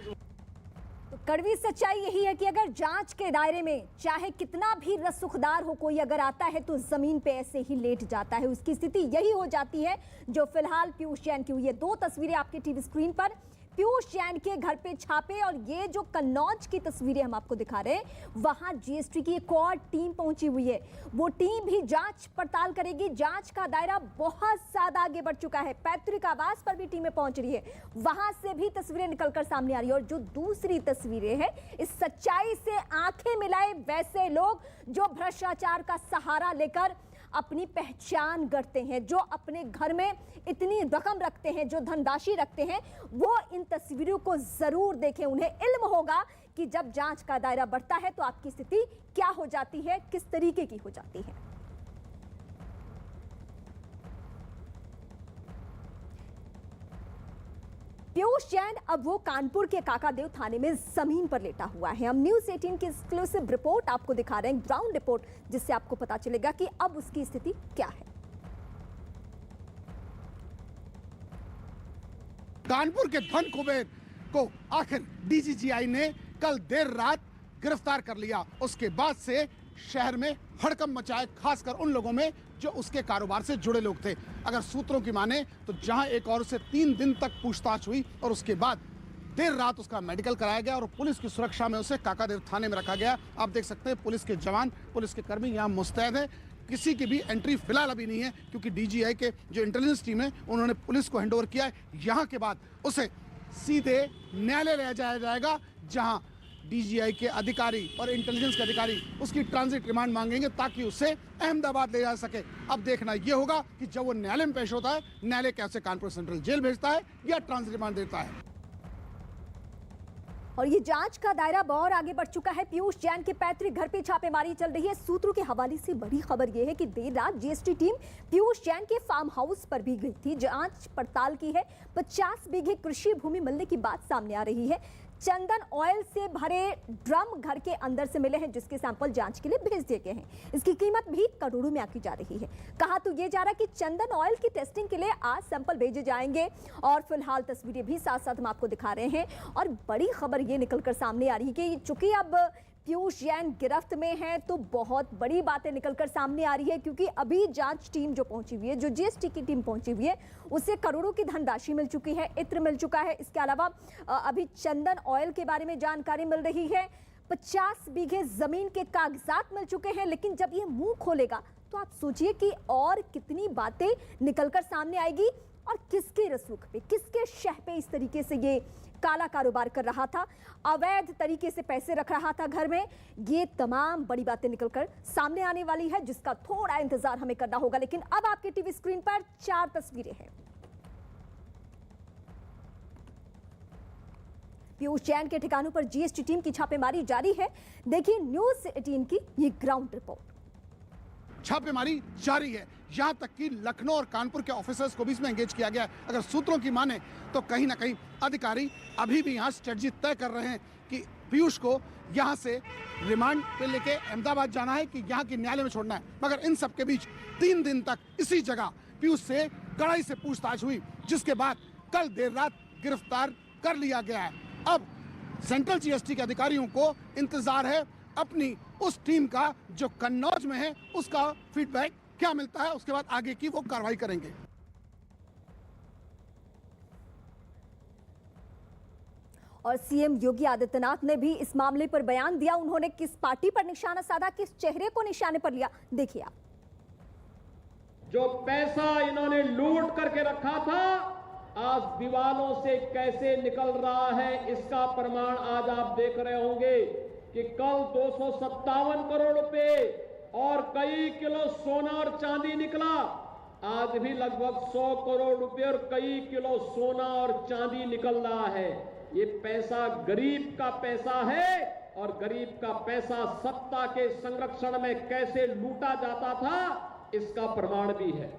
S13: तो कड़वी सच्चाई यही है कि अगर जांच के दायरे में चाहे कितना भी रसूखदार हो कोई अगर आता है तो जमीन पे ऐसे ही लेट जाता है। उसकी स्थिति यही हो जाती है जो फिलहाल पीयूष जैन की हुई है। 2 तस्वीरें आपकी टीवी स्क्रीन पर, पीयूष जैन के घर पे छापे, और ये जो कन्नौज की तस्वीरें हम आपको दिखा रहे हैं, वहां जीएसटी की एक और टीम पहुंची हुई है। वो टीम भी जांच पड़ताल करेगी। जांच का दायरा बहुत ज्यादा आगे बढ़ चुका है। पैतृक आवास पर भी टीमें पहुंच रही है, वहां से भी तस्वीरें निकलकर सामने आ रही है। और जो दूसरी तस्वीरें हैं, इस सच्चाई से आंखें मिलाए वैसे लोग जो भ्रष्टाचार का सहारा लेकर अपनी पहचान करते हैं, जो अपने घर में इतनी रकम रखते हैं, जो धनराशि रखते हैं, वो इन तस्वीरों को जरूर देखें। उन्हें इल्म होगा कि जब जांच का दायरा बढ़ता है तो आपकी स्थिति क्या हो जाती है, किस तरीके की हो जाती है। पीयूष जैन अब वो कानपुर के काकादेव थाने में जमीन पर लेटा हुआ है। हम न्यूज़ 18 की एक्सक्लूसिव रिपोर्ट आपको दिखा रहे हैं, ग्राउंड रिपोर्ट, जिससे आपको पता चलेगा कि अब उसकी स्थिति क्या है।
S15: कानपुर के धन कुबेर को आखिर डीजीजीआई ने कल देर रात गिरफ्तार कर लिया। उसके बाद से शहर में हड़कंप मचाए, खासकर उन लोगों में जो उसके कारोबार से जुड़े लोग थे। अगर सूत्रों की माने तो जहां एक और से 3 दिन तक पूछताछ हुई और उसके बाद देर रात उसका मेडिकल कराया गया और पुलिस की सुरक्षा में उसे काकादेव थाने में रखा गया। आप देख सकते हैं पुलिस के जवान, पुलिस के कर्मी यहाँ मुस्तैद हैं। किसी की भी एंट्री फिलहाल अभी नहीं है, क्योंकि डीजीआई के जो इंटेलिजेंस टीम है उन्होंने पुलिस को हैंडओवर किया है। यहाँ के बाद उसे सीधे न्यायालय ले जाया जाएगा, जहाँ डीजीआई के अधिकारी और इंटेलिजेंस के अधिकारी उसकी ट्रांजिट रिमांड मांगेंगे ताकि उसे अहमदाबाद ले जा सके। अब देखना यह होगा कि जब वो न्यायालय में पेश होता है, न्यायालय कैसे कानपुर सेंट्रल जेल भेजता है या ट्रांजिट रिमांड देता है।
S13: और ये जांच का दायरा बहुत आगे बढ़ चुका है। पीयूष जैन के पैतृक घर पे छापेमारी चल रही है। सूत्रों के हवाले से बड़ी खबर यह है कि देर रात जीएसटी टीम पीयूष जैन के फार्म हाउस पर भी गई थी। जांच पड़ताल की है। 50 बीघे कृषि भूमि मिलने की बात सामने आ रही है। चंदन ऑयल से भरे ड्रम घर के अंदर से मिले हैं, जिसके सैंपल जांच के लिए भेज दिए गए हैं। इसकी कीमत भी करोड़ों में आंकी जा रही है। कहा तो ये जा रहा है कि चंदन ऑयल की टेस्टिंग के लिए आज सैंपल भेजे जाएंगे और फिलहाल तस्वीरें भी साथ साथ हम आपको दिखा रहे हैं। और बड़ी खबर ये निकलकर सामने आ रही है कि चूंकि अब पीयूष जैन गिरफ्त में है तो बहुत बड़ी बातें निकलकर सामने आ रही है, क्योंकि अभी जांच टीम जो पहुंची हुई है, जो जीएसटी की टीम पहुंची हुई है, उसे करोड़ों की धनराशि मिल चुकी है, इत्र मिल चुका है। इसके अलावा अभी चंदन ऑयल के बारे में जानकारी मिल रही है। 50 बीघे जमीन के कागजात मिल चुके हैं। लेकिन जब ये मुंह खोलेगा तो आप सोचिए कि और कितनी बातें निकलकर सामने आएगी और किसके रसूख पे, किसके शह पे इस तरीके से ये काला कारोबार कर रहा था, अवैध तरीके से पैसे रख रहा था घर में। ये तमाम बड़ी बातें निकलकर सामने आने वाली है, जिसका थोड़ा इंतजार हमें करना होगा। लेकिन अब आपके टीवी स्क्रीन पर 4 तस्वीरें हैं। पीयूष जैन के ठिकानों पर जीएसटी टीम की छापेमारी जारी है। देखिए न्यूज़ 18 की ये ग्राउंड रिपोर्ट।
S15: छापेमारी जारी है। यहां तक कि लखनऊ और कानपुर के ऑफिसर्स को भी इसमें एंगेज किया गया है। अगर सूत्रों की माने तो कहीं ना कहीं अधिकारी अभी भी यहां स्ट्रेटजी तय कर रहे हैं कि पीयूष को यहां से रिमांड पे लेके अहमदाबाद जाना है कि यहां के न्यायालय में छोड़ना है। मगर इन सब के बीच 3 दिन तक इसी जगह पीयूष से कड़ाई से पूछताछ हुई, जिसके बाद कल देर रात गिरफ्तार कर लिया गया है। अब सेंट्रल जीएसटी के अधिकारियों को इंतजार है अपनी उस टीम का जो कन्नौज में है, उसका फीडबैक क्या मिलता है। उसके बाद आगे की वो कार्रवाई करेंगे।
S13: और सीएम योगी आदित्यनाथ ने भी इस मामले पर बयान दिया। उन्होंने किस पार्टी पर निशाना साधा, किस चेहरे को निशाने पर लिया, देखिए आप।
S16: जो पैसा इन्होंने लूट करके रखा था, आज दीवालों से कैसे निकल रहा है, इसका प्रमाण आज आप देख रहे होंगे कि कल 257 करोड़ रुपए और कई किलो सोना और चांदी निकला। आज भी लगभग 100 करोड़ रुपए और कई किलो सोना और चांदी निकल रहा है। ये पैसा गरीब का पैसा है और गरीब का पैसा सत्ता के संरक्षण में कैसे लूटा जाता था, इसका प्रमाण भी है।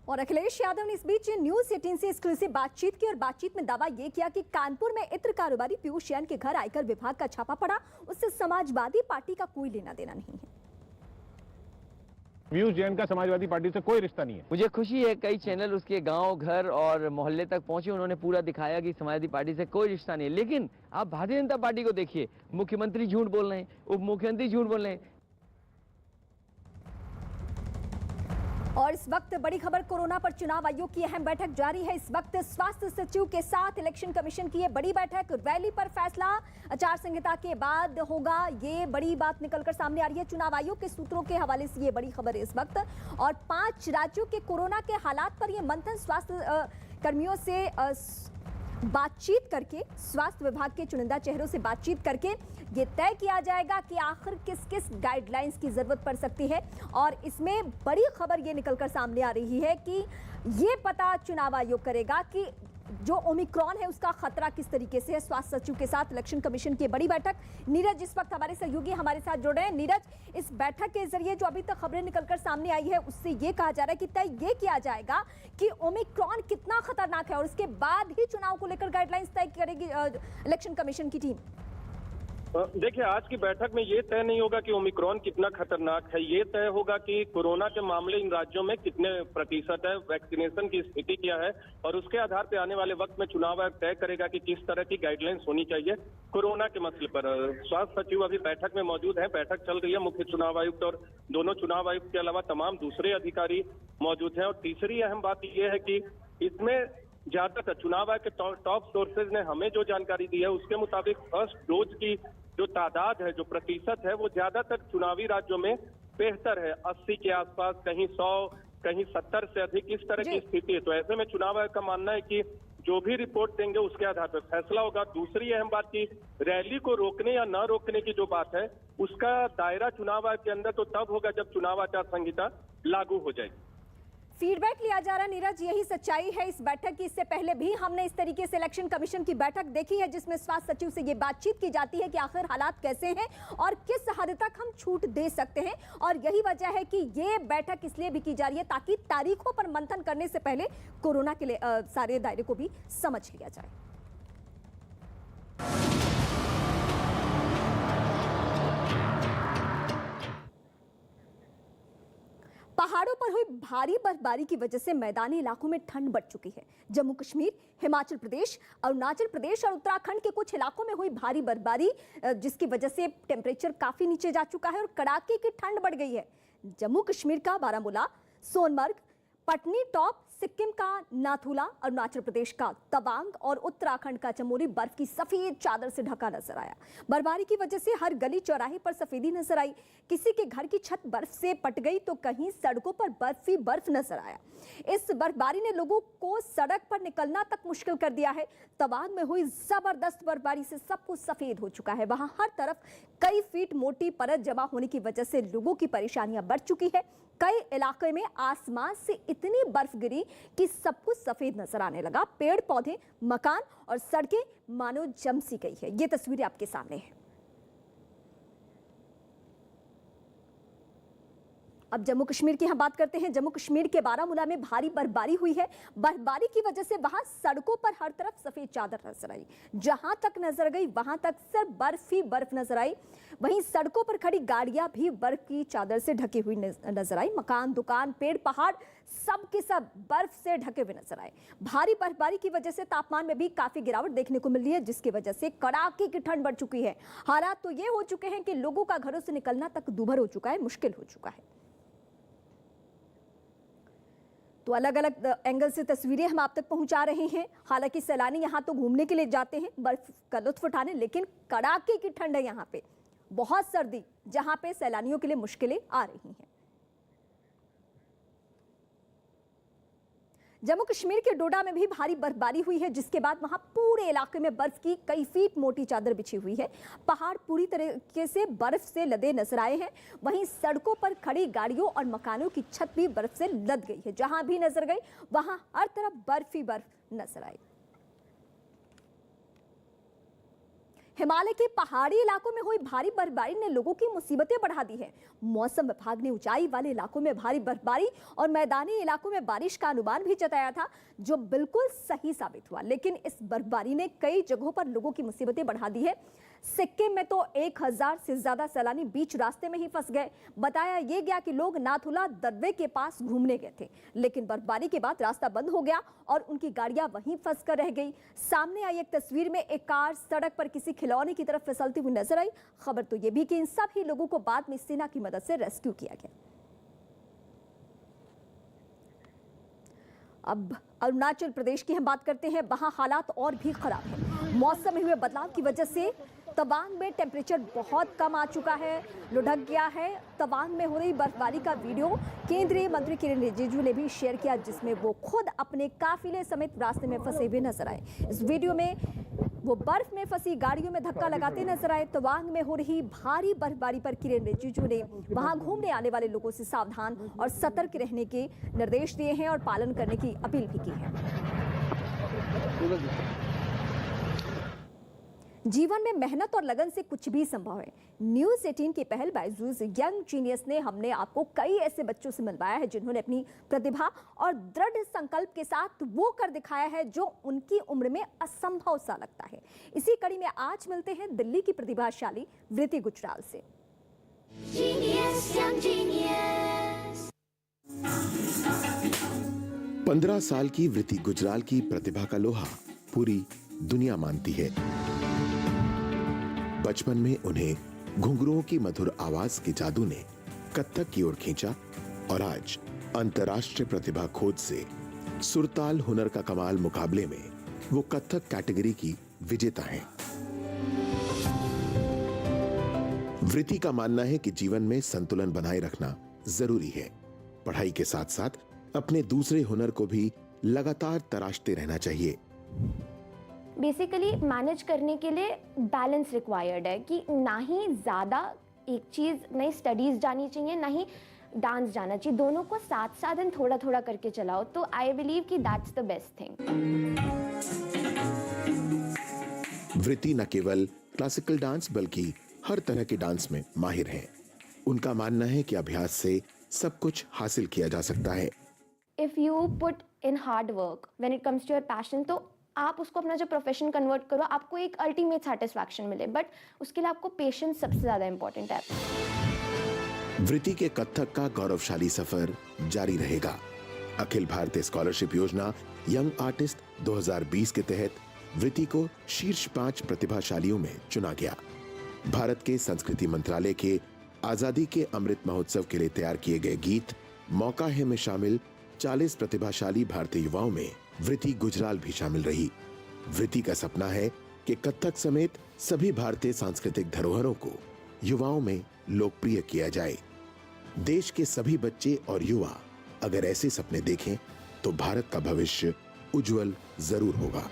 S13: और अखिलेश यादव ने इस बीच न्यूज़ 18 से एक्सक्लूसिव बातचीत की और बातचीत में दावा यह किया कि कानपुर में इत्र कारोबारी पीयूष जैन के घर आयकर विभाग का छापा पड़ा, उससे समाजवादी पार्टी का कोई लेना देना नहीं है।
S17: पीयूष जैन का समाजवादी पार्टी से कोई रिश्ता नहीं है।
S18: मुझे खुशी है कई चैनल उसके गांव, घर और मोहल्ले तक पहुंचे, उन्होंने पूरा दिखाया कि समाजवादी पार्टी से कोई रिश्ता नहीं है। लेकिन आप भारतीय जनता पार्टी को देखिए, मुख्यमंत्री झूठ बोल रहे हैं, उप मुख्यमंत्री झूठ बोल रहे हैं।
S13: और इस वक्त बड़ी खबर, कोरोना पर चुनाव आयोग की अहम बैठक जारी है। इस वक्त स्वास्थ्य सचिव के साथ इलेक्शन कमीशन की ये बड़ी बैठक, रैली पर फैसला आचार संहिता के बाद होगा, ये बड़ी बात निकलकर सामने आ रही है। चुनाव आयोग के सूत्रों के हवाले से ये बड़ी खबर है इस वक्त। और 5 राज्यों के कोरोना के हालात पर यह मंथन स्वास्थ्य कर्मियों से बातचीत करके, स्वास्थ्य विभाग के चुनिंदा चेहरों से बातचीत करके ये तय किया जाएगा कि आखिर किस किस गाइडलाइंस की जरूरत पड़ सकती है। और इसमें बड़ी खबर ये निकलकर सामने आ रही है कि ये पता चुनाव आयोग करेगा कि जो ओमिक्रॉन है उसका खतरा किस तरीके से है। स्वास्थ्य सचिव के साथ इलेक्शन कमीशन की बड़ी बैठक। नीरज इस वक्त हमारे सहयोगी हमारे साथ जुड़ रहे हैं। नीरज, इस बैठक के जरिए जो अभी तक खबरें निकलकर सामने आई है, उससे ये कहा जा रहा है कि तय ये किया जाएगा कि ओमिक्रॉन कितना खतरनाक है और उसके बाद ही चुनाव को लेकर गाइडलाइंस तय करेगी इलेक्शन कमीशन की टीम।
S19: देखिए, आज की बैठक में ये तय नहीं होगा कि ओमिक्रॉन कितना खतरनाक है, ये तय होगा कि कोरोना के मामले इन राज्यों में कितने प्रतिशत है, वैक्सीनेशन की स्थिति क्या है, और उसके आधार पर आने वाले वक्त में चुनाव आयोग तय करेगा कि किस तरह की गाइडलाइंस होनी चाहिए कोरोना के मसले पर। स्वास्थ्य सचिव अभी बैठक में मौजूद है, बैठक चल रही है। मुख्य चुनाव आयुक्त और दोनों चुनाव आयुक्त के अलावा तमाम दूसरे अधिकारी मौजूद हैं। और तीसरी अहम बात यह है कि इसमें ज्यादातर चुनाव आयोग के टॉप सोर्सेज ने हमें जो जानकारी दी है उसके मुताबिक फर्स्ट डोज की जो तादाद है, जो प्रतिशत है, वो ज्यादातर चुनावी राज्यों में बेहतर है, 80 के आसपास, कहीं 100, कहीं 70 से अधिक, इस तरह की स्थिति है। तो ऐसे में चुनाव आयोग का मानना है कि जो भी रिपोर्ट देंगे उसके आधार पर फैसला होगा। दूसरी अहम बात की रैली को रोकने या न रोकने की जो बात है उसका दायरा चुनाव आयोग के अंदर तो तब होगा जब चुनाव आचार संहिता लागू हो जाएगी।
S13: फीडबैक लिया जा रहा है नीरज, यही सच्चाई है इस बैठक की। इससे पहले भी हमने इस तरीके से इलेक्शन कमीशन की बैठक देखी है जिसमें स्वास्थ्य सचिव से ये बातचीत की जाती है कि आखिर हालात कैसे हैं और किस हद तक हम छूट दे सकते हैं। और यही वजह है कि ये बैठक इसलिए भी की जा रही है ताकि तारीखों पर मंथन करने से पहले कोरोना के लिए सारे दायरे को भी समझ लिया जाए। पहाड़ों पर हुई भारी बर्फबारी की वजह से मैदानी इलाकों में ठंड बढ़ चुकी है। जम्मू कश्मीर, हिमाचल प्रदेश, अरुणाचल प्रदेश और उत्तराखंड के कुछ इलाकों में हुई भारी बर्फबारी जिसकी वजह से टेम्परेचर काफी नीचे जा चुका है और कड़ाके की ठंड बढ़ गई है। जम्मू कश्मीर का बारामूला, सोनमर्ग, पटनी टॉप, सिक्किम का नाथुला, अरुणाचल प्रदेश का तवांग और उत्तराखंड का चमोली बर्फ की सफेद चादर से ढका नजर आया। बर्फबारी की वजह से हर गली चौराहे पर सफेदी नजर आई। किसी के घर की छत बर्फ से पट गई तो कहीं सड़कों पर बर्फ ही बर्फ नजर आया। इस बर्फबारी ने लोगों को सड़क पर निकलना तक मुश्किल कर दिया है। तवांग में हुई जबरदस्त बर्फबारी से सब कुछ सफेद हो चुका है। वहां हर तरफ कई फीट मोटी परत जमा होने की वजह से लोगों की परेशानियां बढ़ चुकी है। कई इलाके में आसमान से इतनी बर्फ गिरी कि सब कुछ सफेद नजर आने लगा। पेड़ पौधे, मकान और सड़कें मानो जम सी गई है। ये तस्वीरें आपके सामने हैं। अब जम्मू कश्मीर की हम बात करते हैं। जम्मू कश्मीर के बारामूला में भारी बर्फबारी हुई है। बर्फबारी की वजह से वहां सड़कों पर हर तरफ सफेद चादर नजर आई। जहां तक नजर गई वहां तक सिर्फ बर्फ ही बर्फ नजर आई। वहीं सड़कों पर खड़ी गाड़ियां भी बर्फ की चादर से ढकी हुई नजर आई। मकान, दुकान, पेड़, पहाड़ सब के सब बर्फ से ढके हुए नजर आए। भारी बर्फबारी की वजह से तापमान में भी काफी गिरावट देखने को मिल रही है जिसकी वजह से कड़ाके की ठंड बढ़ चुकी है। हालात तो ये हो चुके हैं कि लोगों का घरों से निकलना तक दूभर हो चुका है, मुश्किल हो चुका है। तो अलग अलग एंगल से तस्वीरें हम आप तक पहुंचा रहे हैं। हालांकि सैलानी यहां तो घूमने के लिए जाते हैं, बर्फ का लुत्फ उठाने, लेकिन कड़ाके की ठंड है यहां पे, बहुत सर्दी, जहां पे सैलानियों के लिए मुश्किलें आ रही हैं। जम्मू कश्मीर के डोडा में भी भारी बर्फबारी हुई है जिसके बाद वहां पूरे इलाके में बर्फ की कई फीट मोटी चादर बिछी हुई है। पहाड़ पूरी तरीके से बर्फ से लदे नजर आए हैं। वहीं सड़कों पर खड़ी गाड़ियों और मकानों की छत भी बर्फ से लद गई है। जहां भी नजर गई वहां हर तरफ बर्फ ही बर्फ नजर आई। हिमालय के पहाड़ी इलाकों में हुई भारी बर्फबारी ने लोगों की मुसीबतें बढ़ा दी है। मौसम विभाग ने ऊंचाई वाले इलाकों में भारी बर्फबारी और मैदानी इलाकों में बारिश का अनुमान भी जताया था जो बिल्कुल सही साबित हुआ। लेकिन इस बर्फबारी ने कई जगहों पर लोगों की मुसीबतें बढ़ा दी है। सिक्किम में तो 1000 से ज्यादा सैलानी बीच रास्ते में ही फंस गए। बताया यह गया कि लोग नाथुला दर्रे के पास घूमने गए थे, लेकिन बर्फबारी के बाद रास्ता बंद हो गया और उनकी गाड़ियां वहीं फंस कर रह गई। सामने आई एक तस्वीर में एक कार सड़क पर किसी खिलौने की तरफ फिसलती हुई नजर आई। खबर तो यह भी कि इन सभी लोगों को बाद में सेना की मदद से रेस्क्यू किया गया। अब अरुणाचल प्रदेश की हम बात करते हैं। वहां हालात और भी खराब है। मौसम में हुए बदलाव की वजह से तवांग में टेम्परेचर बहुत कम आ चुका है, लुढ़क गया है। तवांग में हो रही बर्फबारी का वीडियो केंद्रीय मंत्री किरेन रिजिजू ने भी शेयर किया जिसमें वो खुद अपने काफिले समेत रास्ते में फंसे हुए नजर आए। इस वीडियो में वो बर्फ में फंसी गाड़ियों में धक्का लगाते नजर आए। तवांग में हो रही भारी बर्फबारी पर किरेन रिजिजू ने वहां घूमने आने वाले लोगों से सावधान और सतर्क रहने के निर्देश दिए हैं और पालन करने की अपील भी की है। जीवन में मेहनत और लगन से कुछ भी संभव है। न्यूज़ 18 की पहल बायजूस यंग जीनियस ने हमने आपको कई ऐसे बच्चों से मिलवाया है जिन्होंने अपनी प्रतिभा और दृढ़ संकल्प के साथ वो कर दिखाया है जो उनकी उम्र में असंभव सा लगता है। इसी कड़ी में आज मिलते हैं दिल्ली की प्रतिभाशाली वृति गुजराल से।
S20: 15 साल की वृति गुजराल की प्रतिभा का लोहा पूरी दुनिया मानती है। बचपन में उन्हें घुंघरुओं की मधुर आवाज के जादू ने कत्थक की ओर खींचा और आज अंतर्राष्ट्रीय प्रतिभा खोज से सुरताल हुनर का कमाल मुकाबले में वो कत्थक कैटेगरी की विजेता हैं। वृति का मानना है कि जीवन में संतुलन बनाए रखना जरूरी है। पढ़ाई के साथ साथ अपने दूसरे हुनर को भी लगातार तराशते रहना चाहिए।
S21: बेसिकली मैनेज करने के लिए बैलेंस रिक्वायर्ड है कि ना ही ज़्यादा एक चीज़, नई स्टडीज़ जानी चाहिए, ना ही डांस जाना चाहिए, दोनों को साथ साथ एंड थोड़ा थोड़ा करके चलाओ, तो आई बिलीव कि दैट्स द बेस्ट थिंग।
S20: वृत्ति न केवल क्लासिकल डांस बल्कि हर तरह के डांस में माहिर हैं। उनका मानना है कि अभ्यास से सब कुछ हासिल किया जा सकता है।
S21: If you put in hard work when it comes to your passion, तो आप उसको अपना जो प्रोफेशन कन्वर्ट करो, आपको एक अल्टीमेट सेटिस्फैक्शन मिले, बट उसके लिए आपको पेशेंस सबसे ज़्यादा इंपॉर्टेंट है।
S20: वृत्ति के कथक का गौरवशाली सफर जारी रहेगा। अखिल भारतीय स्कॉलरशिप योजना यंग आर्टिस्ट 2020 के तहत वृत्ति को शीर्ष 5 प्रतिभाशालियों में चुना गया। भारत के संस्कृति मंत्रालय के आजादी के अमृत महोत्सव के लिए तैयार किए गए गीत मौका है में शामिल 40 प्रतिभाशाली भारतीय युवाओं में वृत्ति गुजराल भी शामिल रही। वृत्ति का सपना है कि कथक समेत सभी भारतीय सांस्कृतिक धरोहरों को युवाओं में लोकप्रिय किया जाए। देश के सभी बच्चे और युवा अगर ऐसे सपने देखें तो भारत का भविष्य उज्जवल जरूर होगा।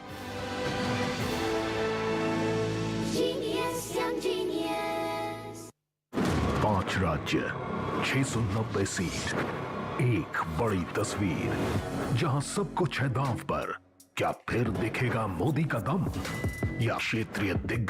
S22: 5 राज्य, 690 सीट, एक बड़ी तस्वीर जहां सब कुछ है दांव पर। क्या फिर दिखेगा मोदी का दम या क्षेत्रीय दिग्गज